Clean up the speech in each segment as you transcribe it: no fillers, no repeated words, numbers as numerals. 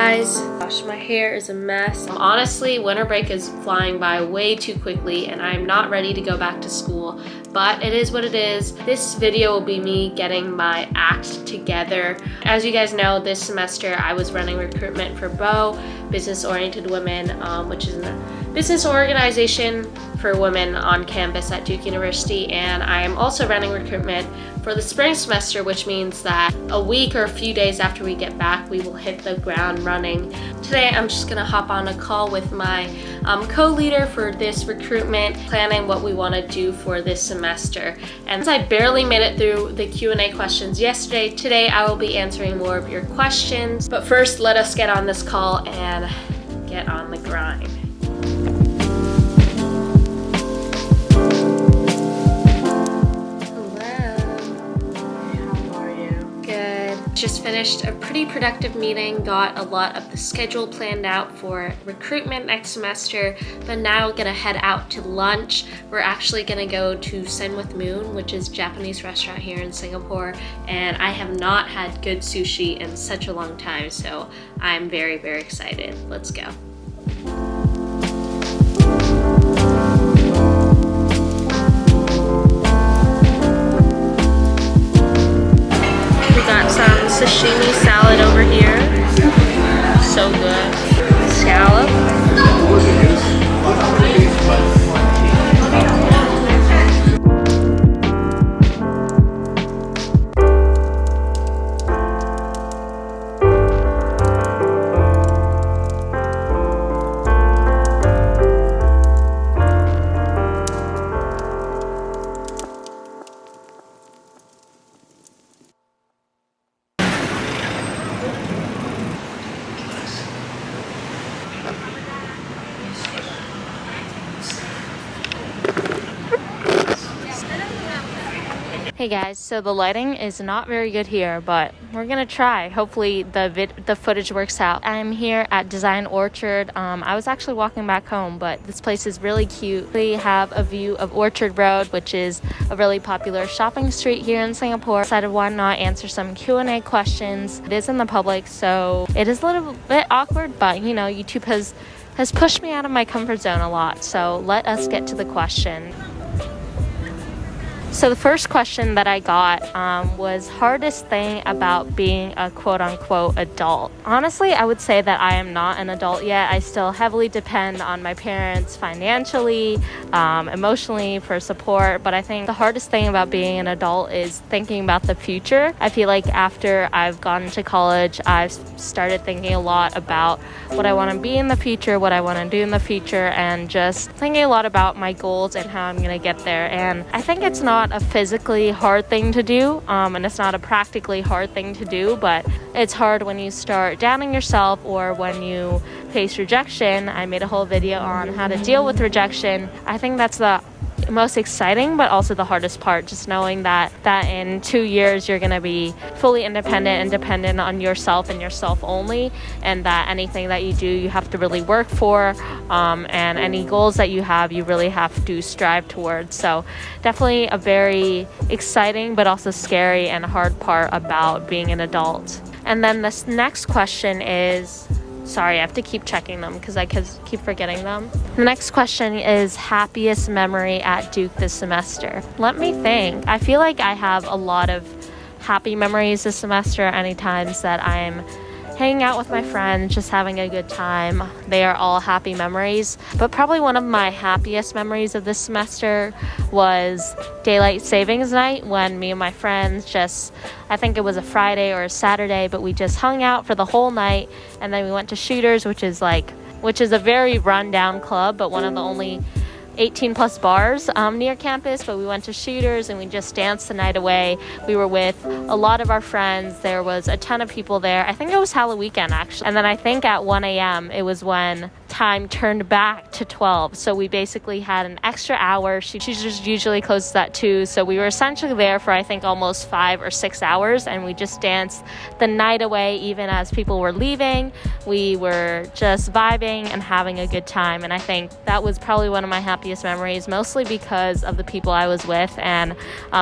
guys. Gosh, my hair is a mess. Honestly, winter break is flying by way too quickly and I'm not ready to go back to school, but it is what it is. This video will be me getting my act together. As you guys know, this semester I was running recruitment for BO, Business Oriented Women, which is a business organization for women on campus at Duke University, and I am also running recruitment for the spring semester, which means that a week or a few days after we get back, we will hit the ground running. Today, I'm just gonna hop on a call with my co-leader for this recruitment, planning what we wanna do for this semester. And since I barely made it through the Q&A questions yesterday, today I will be answering more of your questions. But first, let us get on this call and get on the grind. Just finished a pretty productive meeting, got a lot of the schedule planned out for recruitment next semester, but now gonna head out to lunch. We're actually gonna go to Sen with Moon, which is a Japanese restaurant here in Singapore, and I have not had good sushi in such a long time, so I'm very, very excited. Let's go. Got some sashimi salad over here. So good. Scallop. Hey guys, so the lighting is not very good here, but we're gonna try. Hopefully the footage works out. I'm here at Design Orchard. I was actually walking back home, but this place is really cute. We have a view of Orchard Road, which is a really popular shopping street here in Singapore. Decided why not answer some Q&A questions. It is in the public, so it is a little bit awkward, but you know, YouTube has pushed me out of my comfort zone a lot. So let us get to the question. So the first question that I got was hardest thing about being a quote-unquote adult. Honestly, I would say that I am not an adult yet. I still heavily depend on my parents financially, emotionally for support, but I think the hardest thing about being an adult is thinking about the future. I feel like after I've gone to college, I've started thinking a lot about what I want to be in the future, what I want to do in the future, and just thinking a lot about my goals and how I'm going to get there. And I think it's not a physically hard thing to do, and it's not a practically hard thing to do, but it's hard when you start doubting yourself or when you face rejection. I made a whole video on how to deal with rejection. I think that's the most exciting but also the hardest part, just knowing that in 2 years you're going to be fully independent and dependent on yourself and yourself only, and that anything that you do you have to really work for, and any goals that you have you really have to strive towards. So definitely a very exciting but also scary and hard part about being an adult. And then this next question is, sorry, I have to keep checking them because I keep forgetting them. The next question is happiest memory at Duke this semester. Let me think. I feel like I have a lot of happy memories this semester. Any times that I'm hanging out with my friends, just having a good time, they are all happy memories. But probably one of my happiest memories of this semester was daylight savings night, when me and my friends I think it was a Friday or a Saturday, but we just hung out for the whole night, and then we went to Shooters, which is a very rundown club, but one of the only 18 plus bars near campus. But we went to Shooters and we just danced the night away. We were with a lot of our friends. There was a ton of people there. I think it was Halloween weekend actually. And then I think at 1 a.m. it was when time turned back to 12. So we basically had an extra hour. She just usually closes at 2. So we were essentially there for, I think, almost 5 or 6 hours. And we just danced the night away, even as people were leaving. We were just vibing and having a good time. And I think that was probably one of my happiest memories, mostly because of the people I was with. And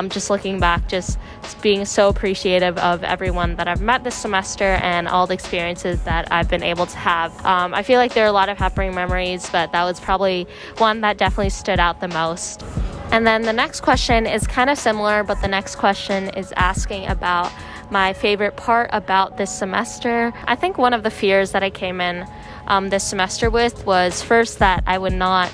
just looking back, just being so appreciative of everyone that I've met this semester and all the experiences that I've been able to have. I feel like there are a lot of happy memories, but that was probably one that definitely stood out the most. And then the next question is kind of similar, but the next question is asking about my favorite part about this semester. I think one of the fears that I came in this semester with was first that I would not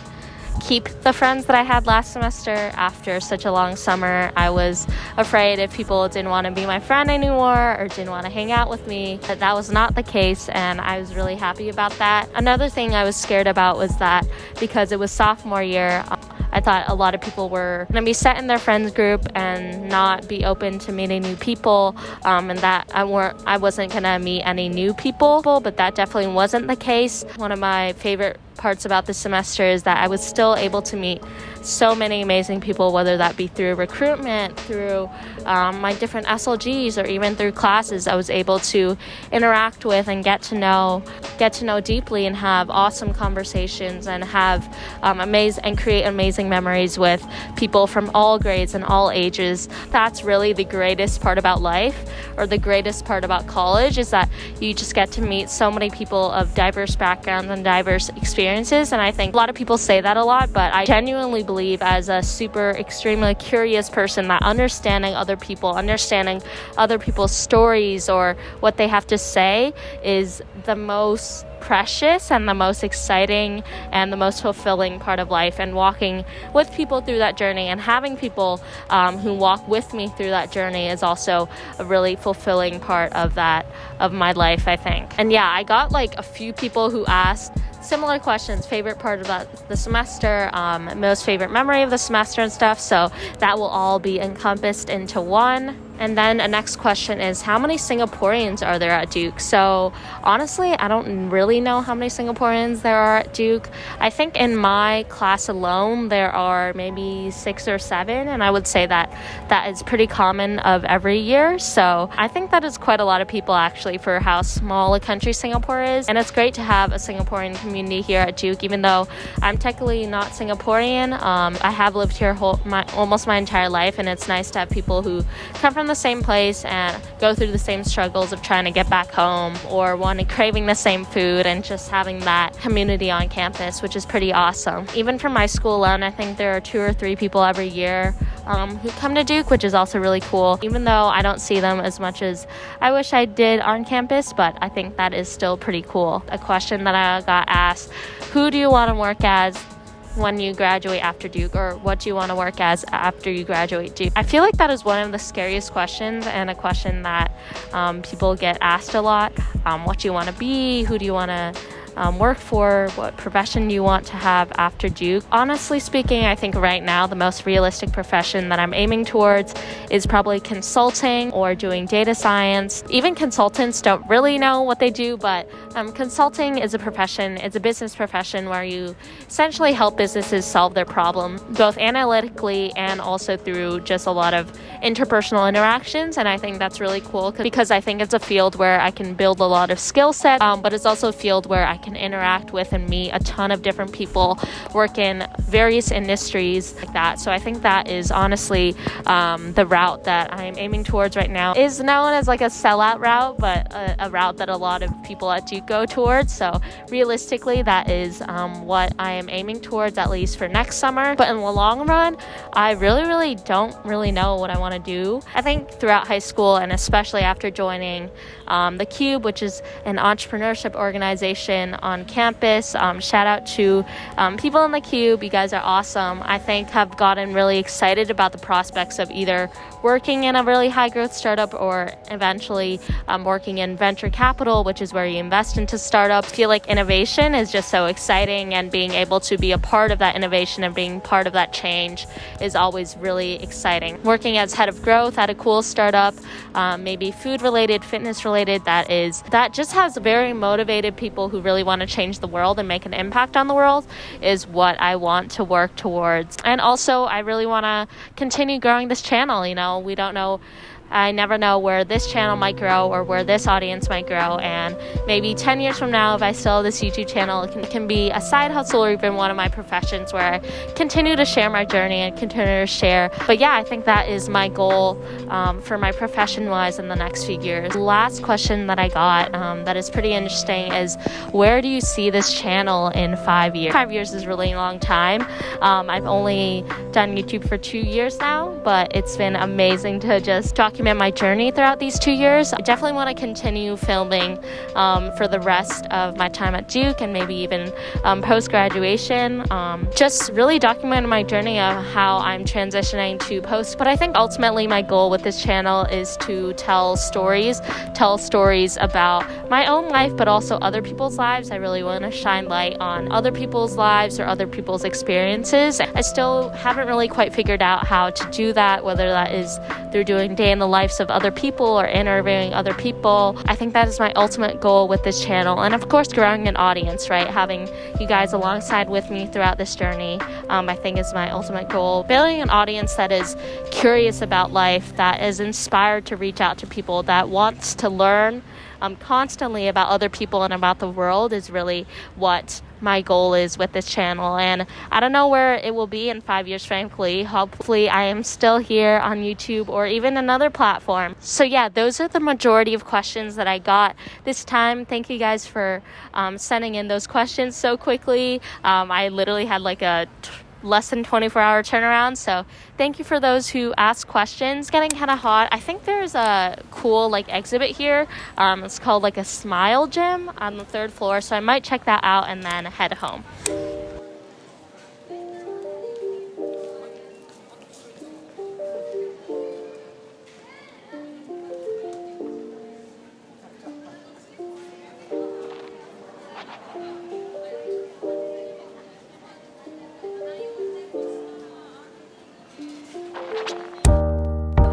keep the friends that I had last semester after such a long summer. I was afraid if people didn't want to be my friend anymore or didn't want to hang out with me. But that was not the case, and I was really happy about that. Another thing I was scared about was that because it was sophomore year, I thought a lot of people were going to be set in their friends group and not be open to meeting new people, and that I wasn't going to meet any new people, but that definitely wasn't the case. One of my favorite parts about this semester is that I was still able to meet so many amazing people, whether that be through recruitment, through my different SLGs, or even through classes. I was able to interact with and get to know deeply and have awesome conversations and have create amazing memories with people from all grades and all ages. That's really the greatest part about life, or the greatest part about college, is that you just get to meet so many people of diverse backgrounds and diverse experiences. And I think a lot of people say that a lot, but I genuinely believe, as a extremely curious person, that understanding other people's stories or what they have to say is the most precious and the most exciting and the most fulfilling part of life. And walking with people through that journey and having people who walk with me through that journey is also a really fulfilling part of my life, I think. And yeah, I got like a few people who asked similar questions: favorite part about the semester, most favorite memory of the semester and stuff. So that will all be encompassed into one. And then a next question is, how many Singaporeans are there at Duke? So honestly, I don't really know how many Singaporeans there are at Duke. I think in my class alone, there are maybe 6 or 7. And I would say that is pretty common of every year. So I think that is quite a lot of people, actually, for how small a country Singapore is. And it's great to have a Singaporean community here at Duke, even though I'm technically not Singaporean. I have lived here almost my entire life, and it's nice to have people who come from the same place and go through the same struggles of trying to get back home, or craving the same food, and just having that community on campus, which is pretty awesome. Even from my school alone, I think there are 2 or 3 people every year who come to Duke, which is also really cool, even though I don't see them as much as I wish I did on campus. But I think that is still pretty cool. A question that I got asked: who do you want to work as when you graduate after Duke, or what do you want to work as after you graduate Duke? I feel like that is one of the scariest questions, and a question that people get asked a lot. What do you want to be? Who do you want to work for? What profession you want to have after Duke? Honestly speaking, I think right now the most realistic profession that I'm aiming towards is probably consulting or doing data science. Even consultants don't really know what they do, but consulting is a profession. It's a business profession where you essentially help businesses solve their problem, both analytically and also through just a lot of interpersonal interactions. And I think that's really cool because I think it's a field where I can build a lot of skill set, but it's also a field where I can interact with and meet a ton of different people, work in various industries like that. So I think that is honestly the route that I'm aiming towards right now. Is known as like a sellout route, but a route that a lot of people at Duke go towards. So realistically, that is what I am aiming towards, at least for next summer. But in the long run, I really don't really know what I want to do. I think throughout high school, and especially after joining the Cube, which is an entrepreneurship organization on campus. Shout out to people in the Cube. You guys are awesome. I think have gotten really excited about the prospects of either working in a really high growth startup or eventually working in venture capital, which is where you invest into startups. I feel like innovation is just so exciting, and being able to be a part of that innovation and being part of that change is always really exciting. Working as head of growth at a cool startup, maybe food related, fitness related, that just has very motivated people who really want to change the world and make an impact on the world is what I want to work towards. And also I really want to continue growing this channel. We don't know, I never know where this channel might grow or where this audience might grow, and maybe 10 years from now, if I still have this YouTube channel, it can be a side hustle or even one of my professions where I continue to share my journey and continue to share. But yeah, I think that is my goal for my profession wise in the next few years. The last question that I got that is pretty interesting is, where do you see this channel in 5 years? 5 years is a really long time. I've only done YouTube for 2 years now, but it's been amazing to just document my journey throughout these 2 years. I definitely want to continue filming for the rest of my time at Duke and maybe even post-graduation. Just really documenting my journey of how I'm transitioning to post. But I think ultimately my goal with this channel is to tell stories about my own life, but also other people's lives. I really want to shine light on other people's lives or other people's experiences. I still haven't really quite figured out how to do that, whether that is through doing day in the lives of other people or interviewing other people. I think that is my ultimate goal with this channel, and of course growing an audience, right? Having you guys alongside with me throughout this journey, I think is my ultimate goal. Building an audience that is curious about life, that is inspired to reach out to people, that wants to learn constantly about other people and about the world is really what my goal is with this channel. And I don't know where it will be in 5 years, frankly. Hopefully I am still here on YouTube or even another platform. So yeah, those are the majority of questions that I got this time. Thank you guys for sending in those questions so quickly. I literally had like a less than 24-hour turnaround, so thank you for those who asked questions. It's getting kind of hot. I think there's a cool exhibit here. It's called a smile gym on the 3rd floor, so I might check that out and then head home.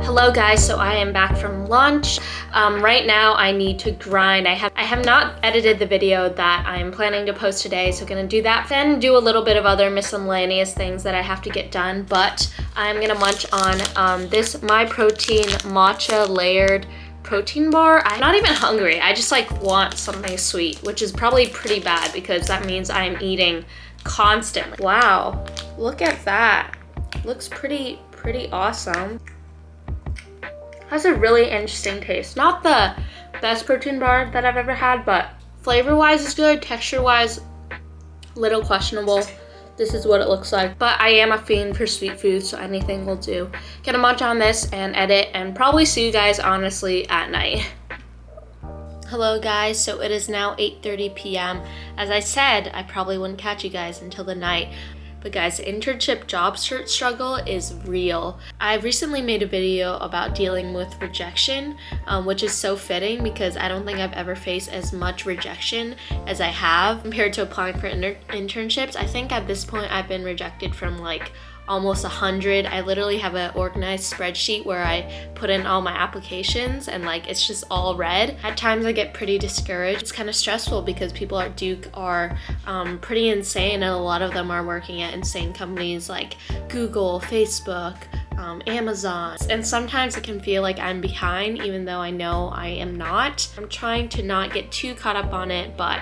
Hello guys, so I am back from lunch. Right now I need to grind. I have not edited the video that I'm planning to post today, so gonna do that, then do a little bit of other miscellaneous things that I have to get done. But I'm gonna munch on this My Protein matcha layered protein bar. I'm not even hungry. I just want something sweet, which is probably pretty bad because that means I'm eating constantly. Wow, look at that. Looks pretty awesome. Has a really interesting taste. Not the best protein bar that I've ever had, but flavor-wise is good. Texture-wise, little questionable. This is what it looks like. But I am a fiend for sweet food, so anything will do. Gonna munch on this and edit and probably see you guys honestly at night. Hello guys, so it is now 8:30 p.m. As I said, I probably wouldn't catch you guys until the night. But guys, the internship job search struggle is real. I recently made a video about dealing with rejection, which is so fitting because I don't think I've ever faced as much rejection as I have compared to applying for internships. I think at this point I've been rejected from almost 100. I literally have an organized spreadsheet where I put in all my applications and it's just all red. At times I get pretty discouraged. It's kind of stressful because people at Duke are pretty insane, and a lot of them are working at insane companies like Google, Facebook, Amazon. And sometimes it can feel like I'm behind even though I know I am not. I'm trying to not get too caught up on it, but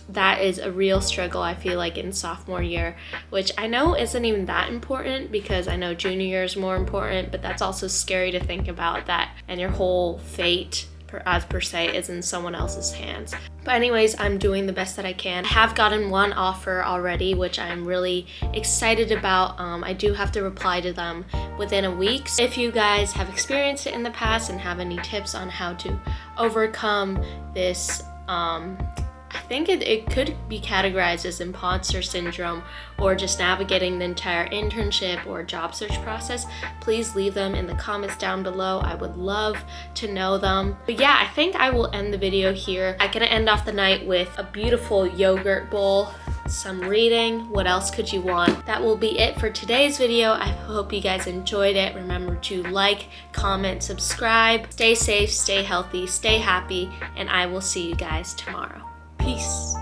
that is a real struggle I feel like in sophomore year, which I know isn't even that important because I know junior year is more important, but that's also scary to think about that and your whole fate per se is in someone else's hands. But anyways, I'm doing the best that I can. I have gotten one offer already, which I'm really excited about. I do have to reply to them within a week. If you guys have experienced it in the past and have any tips on how to overcome this I think it could be categorized as imposter syndrome or just navigating the entire internship or job search process, please leave them in the comments down below. I would love to know them. But yeah, I think I will end the video here. I'm gonna end off the night with a beautiful yogurt bowl, some reading. What else could you want? That will be it for today's video. I hope you guys enjoyed it. Remember to like, comment, subscribe. Stay safe, stay healthy, stay happy, and I will see you guys tomorrow. Peace.